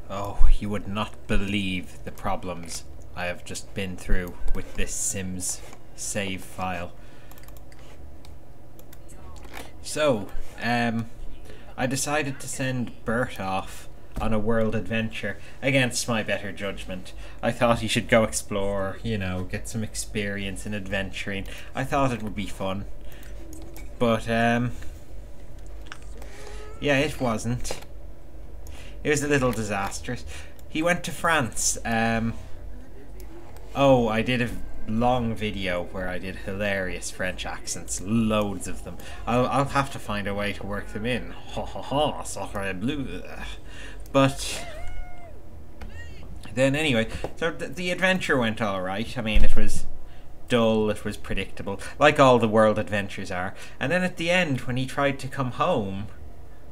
Oh, you would not believe the problems I have just been through with this Sims save file. So, I decided to send Bert off on a world adventure against my better judgment. I thought he should go explore, you know, get some experience in adventuring. I thought it would be fun. But, yeah, it wasn't. It was a little disastrous. He went to France. Oh, I did a long video where I did hilarious French accents, loads of them. I'll have to find a way to work them in. Ha ha ha, sacre bleu. But then anyway, so the adventure went alright. I mean, it was dull, it was predictable, like all the world adventures are. And then at the end, when he tried to come home,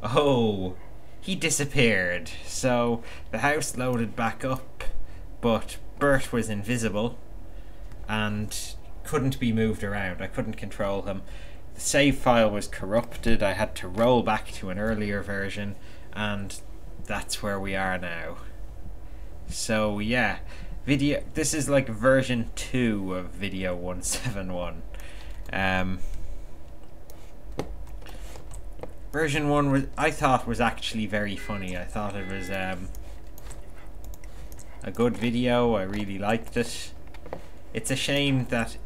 oh, he disappeared. So the house loaded back up, but Bert was invisible and couldn't be moved around. I couldn't control him. The save file was corrupted. I had to roll back to an earlier version, and that's where we are now. So yeah, this is like version 2 of video 171. Version 1 I thought was actually very funny. I thought it was a good video. I really liked it. It's a shame that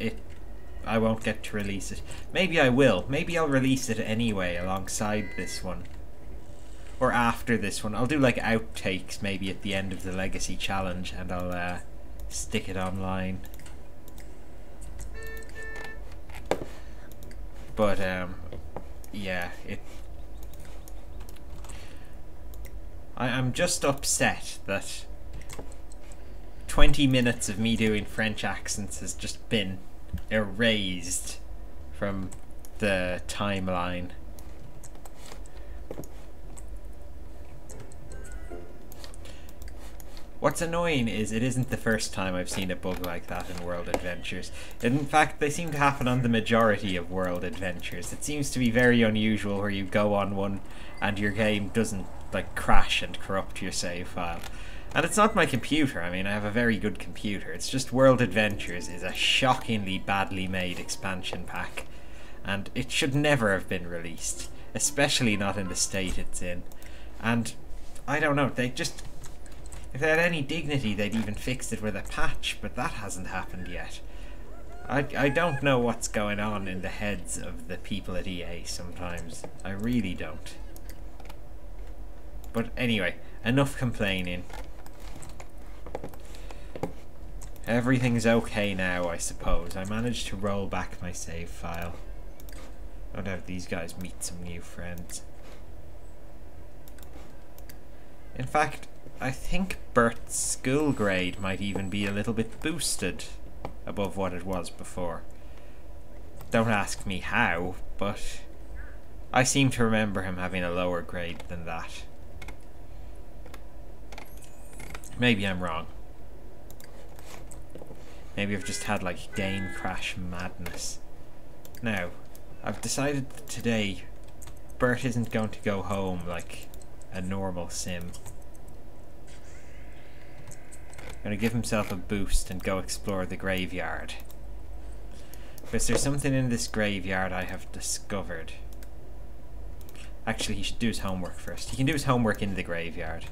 I won't get to release it. Maybe I will. Maybe I'll release it anyway alongside this one. Or after this one. I'll do like outtakes maybe at the end of the Legacy Challenge, and I'll stick it online. But yeah, I'm just upset that 20 minutes of me doing French accents has just been erased from the timeline. What's annoying is it isn't the first time I've seen a bug like that in World Adventures. In fact, they seem to happen on the majority of World Adventures. It seems to be very unusual where you go on one and your game doesn't like crash and corrupt your save file. And it's not my computer. I mean, I have a very good computer. It's just World Adventures is a shockingly badly made expansion pack, and it should never have been released, especially not in the state it's in. And I don't know, they just, if they had any dignity, they'd even fixed it with a patch, but that hasn't happened yet. I don't know what's going on in the heads of the people at EA sometimes. I really don't. But anyway, enough complaining. Everything's okay now, I suppose. I managed to roll back my save file. No doubt these guys meet some new friends. In fact, I think Bert's school grade might even be a little bit boosted above what it was before. Don't ask me how, but I seem to remember him having a lower grade than that. Maybe I'm wrong. Maybe I've just had like game crash madness. Now, I've decided that today Bert isn't going to go home like a normal sim. Going to give himself a boost and go explore the graveyard. Because there's something in this graveyard I have discovered. Actually, he should do his homework first. He can do his homework in the graveyard.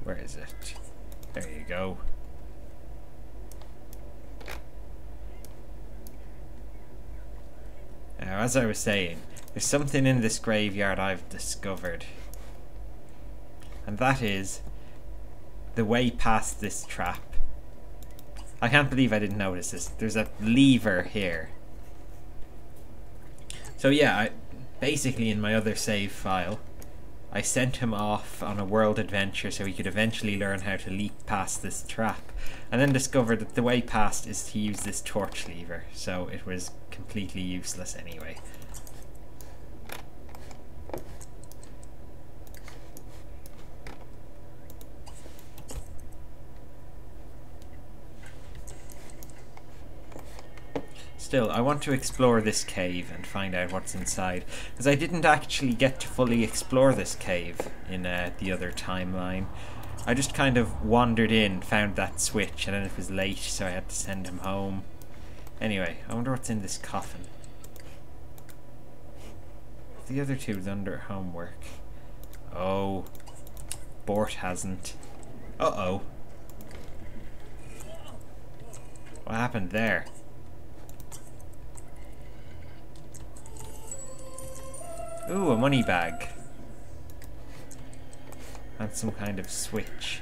Where is it? There you go. Now, as I was saying, there's something in this graveyard I've discovered. And that is the way past this trap. I can't believe I didn't notice this. There's a lever here. So yeah, basically in my other save file, I sent him off on a world adventure so he could eventually learn how to leap past this trap, and then discovered that the way past is to use this torch lever, so it was completely useless anyway. still, I want to explore this cave and find out what's inside. Because I didn't actually get to fully explore this cave in the other timeline. I just kind of wandered in, found that switch, and then it was late, so I had to send him home. Anyway, I wonder what's in this coffin. The other two's under homework. Oh. Bort hasn't. Uh-oh. What happened there? Ooh, a money bag. And some kind of switch.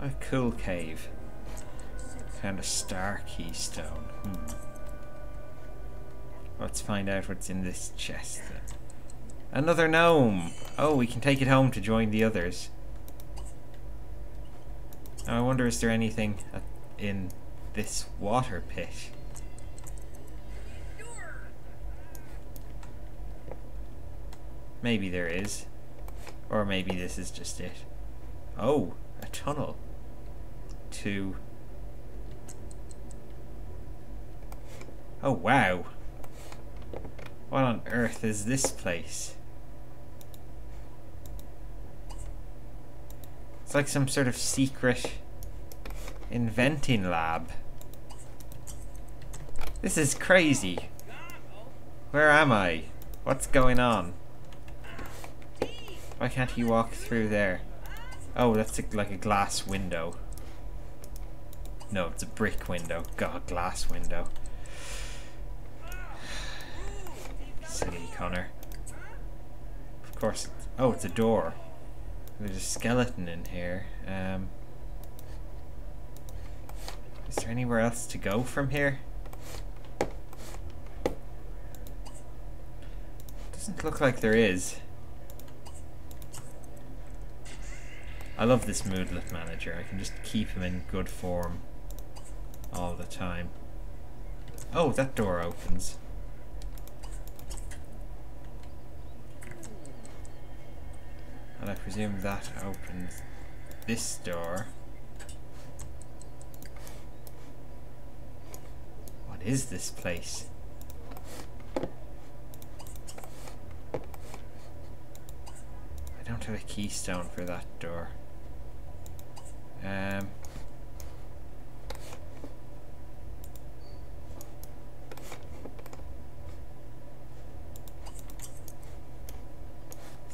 A cool cave. Found a star keystone. Let's find out what's in this chest then. Another gnome! Oh, we can take it home to join the others. Now I wonder, is there anything in this water pit? Maybe there is. Or maybe this is just it. Oh, a tunnel. To... Oh, wow. What on earth is this place? It's like some sort of secret inventing lab. This is crazy. Where am I? What's going on? Why can't he walk through there? Oh, that's like a glass window. No, it's a brick window. God, glass window. Silly Connor. Of course. Oh, it's a door. There's a skeleton in here. Is there anywhere else to go from here? Doesn't look like there is. I love this moodlet manager. I can just keep him in good form all the time. Oh, that door opens. And I presume that opens this door. What is this place? I don't have a keystone for that door.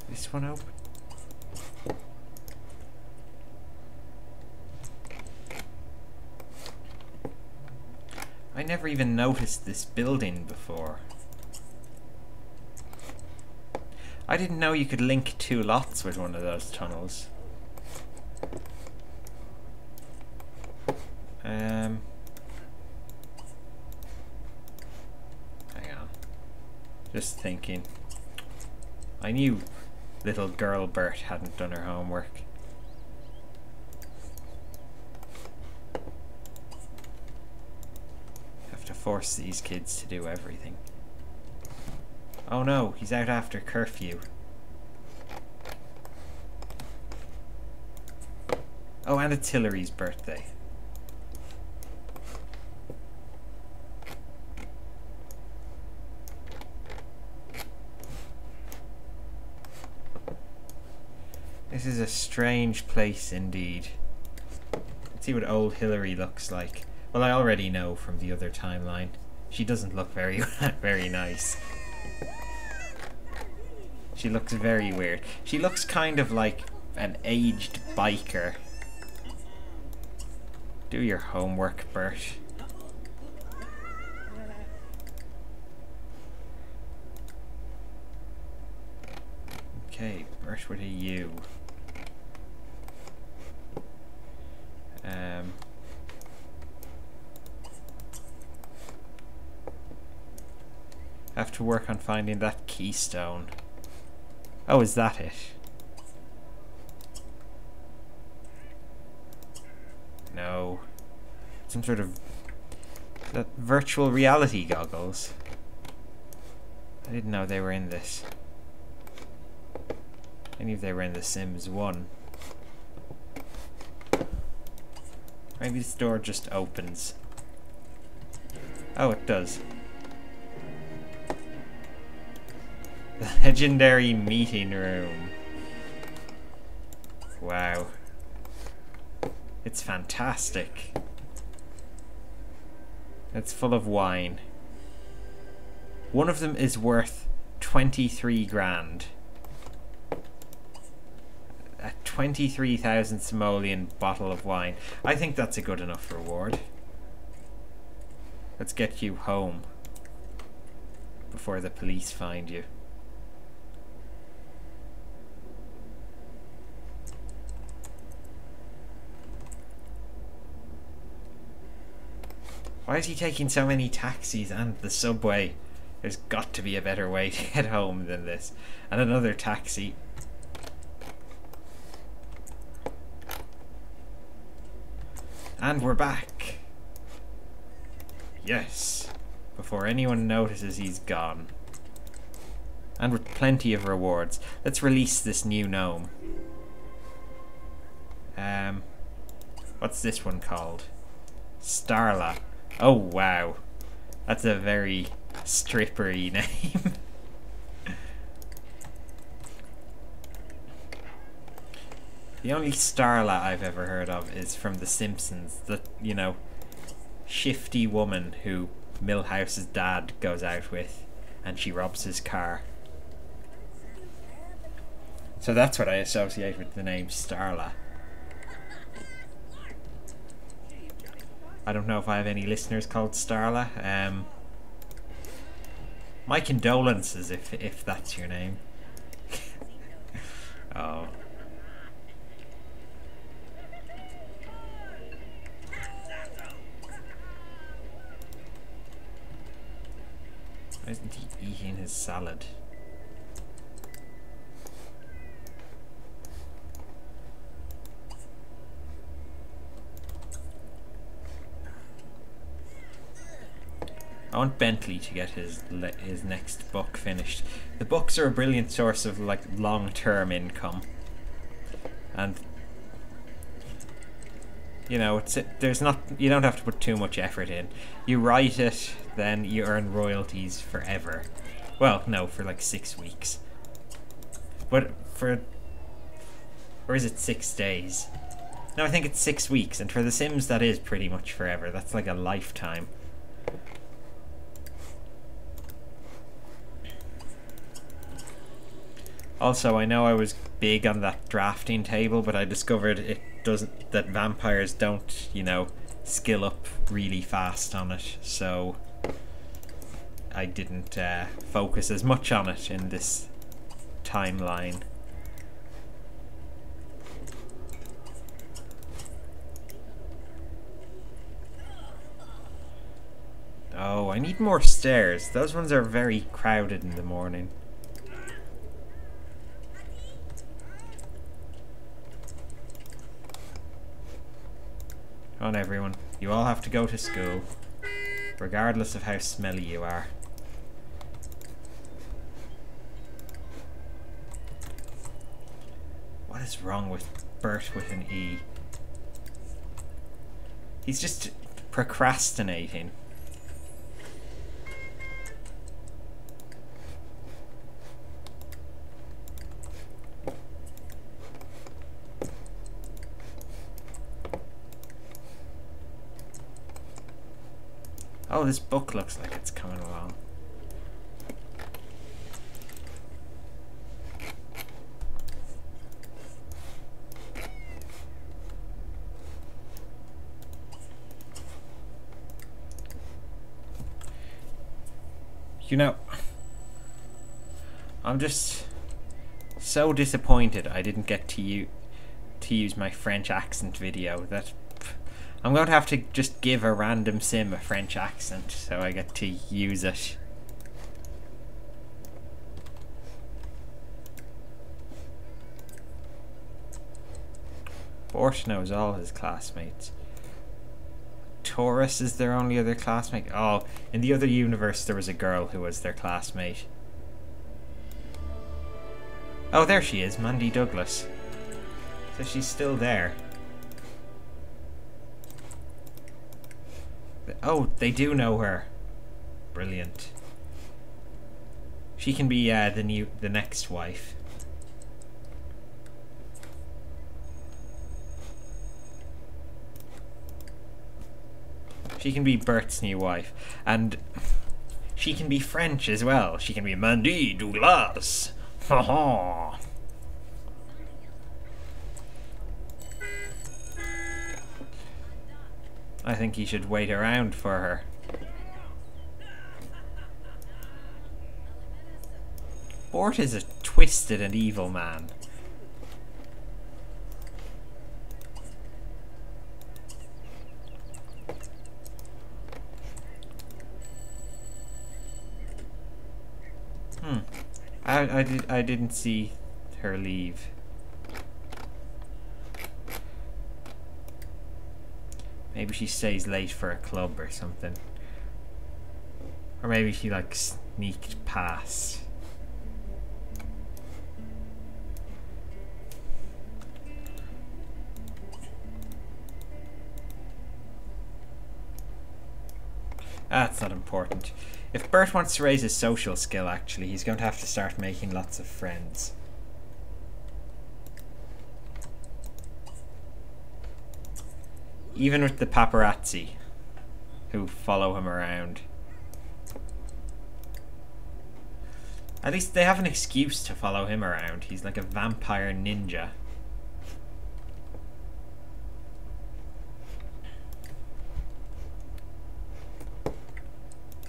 Is this one open? I never even noticed this building before. I didn't know you could link two lots with one of those tunnels. Hang on. Just thinking. I knew little girl Bert hadn't done her homework. Have to force these kids to do everything. Oh no, he's out after curfew. Oh, and it's Hillary's birthday. This is a strange place indeed. Let's see what old Hillary looks like. Well, I already know from the other timeline. She doesn't look very very nice. She looks very weird. She looks kind of like an aged biker. Do your homework, Bert. Okay, Bert, what are you? Have to work on finding that keystone. Oh, is that it? No. Some sort of The virtual reality goggles. I didn't know they were in this. I knew they were in The Sims 1. Maybe this door just opens. Oh, it does. The legendary meeting room. Wow. It's fantastic. It's full of wine. One of them is worth 23 grand. A 23,000 simoleon bottle of wine. I think that's a good enough reward. Let's get you home before the police find you. Why is he taking so many taxis and the subway? There's got to be a better way to get home than this. And another taxi. And we're back. Yes. Before anyone notices he's gone. And with plenty of rewards. Let's release this new gnome. What's this one called? Starla. Oh wow. That's a very strippery name. The only Starla I've ever heard of is from The Simpsons. The, you know, shifty woman who Milhouse's dad goes out with and she robs his car. So that's what I associate with the name Starla. I don't know if I have any listeners called Starla. My condolences if that's your name. Oh. Why isn't he eating his salad? I want Bentley to get his next book finished. The books are a brilliant source of like long-term income, and you know there's not, you don't have to put too much effort in. You write it, then you earn royalties forever. Well, no, for like 6 weeks, but or is it 6 days? No, I think it's 6 weeks, and for The Sims that is pretty much forever. That's like a lifetime. Also, I know I was big on that drafting table, but I discovered it doesn't, that vampires don't, you know, skill up really fast on it, so I didn't focus as much on it in this timeline. Oh, I need more stairs. Those ones are very crowded in the morning. Come on everyone, you all have to go to school, regardless of how smelly you are. What is wrong with Bert with an E? He's just procrastinating. Oh, this book looks like it's coming along. You know, I'm just so disappointed I didn't get to use my French accent video. That I'm going to have to just give a random sim a French accent so I get to use it. Bort knows all his classmates. Taurus is their only other classmate. Oh, in the other universe there was a girl who was their classmate. Oh, there she is, Mandy Douglas. So she's still there. Oh, they do know her. Brilliant. She can be the next wife. She can be Bert's new wife, and she can be French as well. She can be Mandy Douglas. Ha ha. I think he should wait around for her. Bort is a twisted and evil man. I didn't see her leave. Maybe she stays late for a club or something. Or maybe she like sneaked past. That's not important. If Bert wants to raise his social skill, actually, he's going to have to start making lots of friends. Even with the paparazzi, who follow him around. At least they have an excuse to follow him around. He's like a vampire ninja.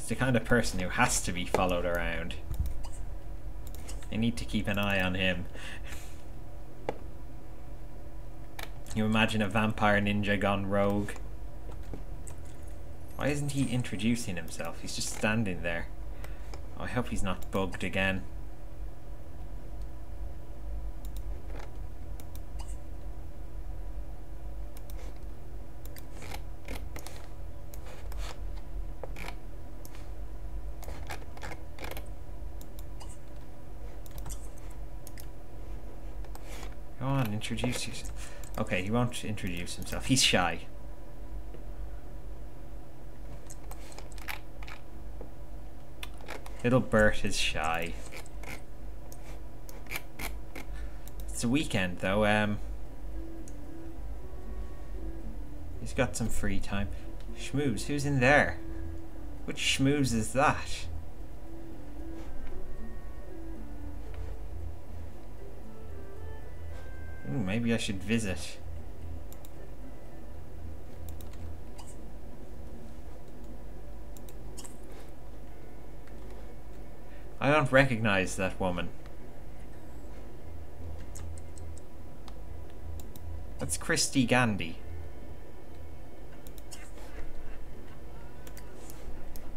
The kind of person who has to be followed around. They need to keep an eye on him. You imagine a vampire ninja gone rogue. Why isn't he introducing himself? He's just standing there. Oh, I hope he's not bugged again. Introduce yourself. Okay, he won't introduce himself. He's shy. Little Bert is shy. It's a weekend though. He's got some free time. Schmooze, who's in there? Which schmooze is that? Ooh, maybe I should visit. I don't recognize that woman. That's Christy Gandy.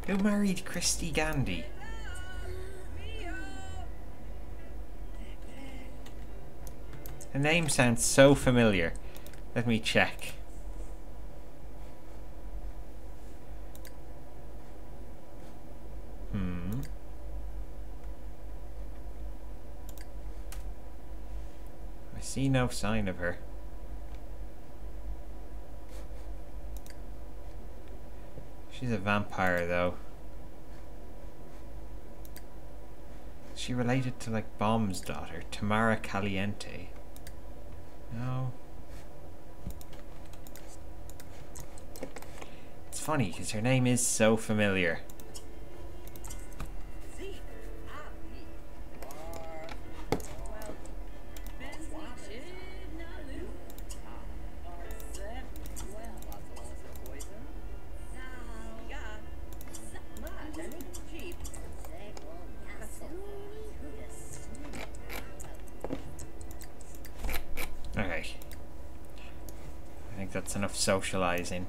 Who married Christy Gandy? The name sounds so familiar. Let me check. I see no sign of her. She's a vampire though. Is she related to like Bomb's daughter, Tamara Caliente? No. It's funny because her name is so familiar. That's enough socializing.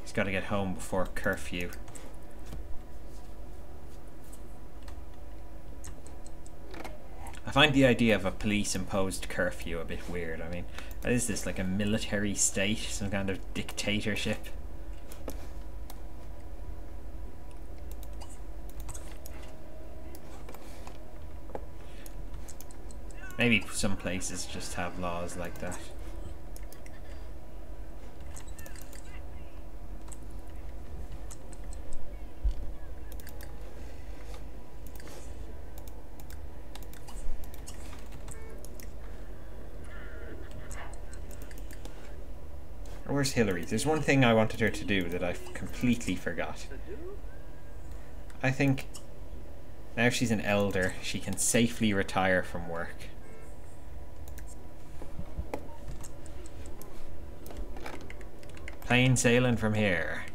He's got to get home before curfew. I find the idea of a police-imposed curfew a bit weird. I mean, is this like a military state? Some kind of dictatorship? Maybe some places just have laws like that. Where's Hillary? There's one thing I wanted her to do that I completely forgot. I think now she's an elder, she can safely retire from work. Plain sailing from here.